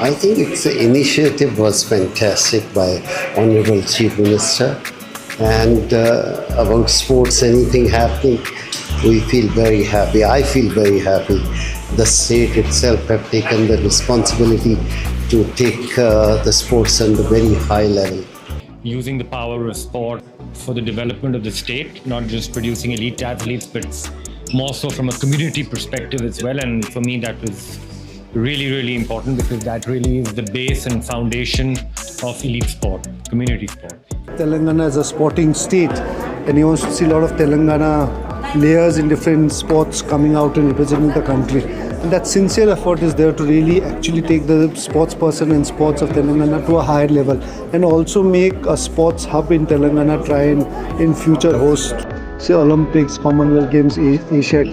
I think the initiative was fantastic by Honorable Chief Minister. And about sports, anything happening, we feel very happy. I feel very happy. The state itself have taken the responsibility to take the sports on the very high level. Using the power of sport for the development of the state, not just producing elite athletes, but more so from a community perspective as well. And for me, that was really, really important because that really is the base and foundation of elite sport, community sport. Telangana is a sporting state, and he wants to see a lot of Telangana players in different sports coming out and representing the country. And that sincere effort is there to really actually take the sports person and sports of Telangana to a higher level, and also make a sports hub in Telangana, try and in future host, say, Olympics, Commonwealth Games, Asia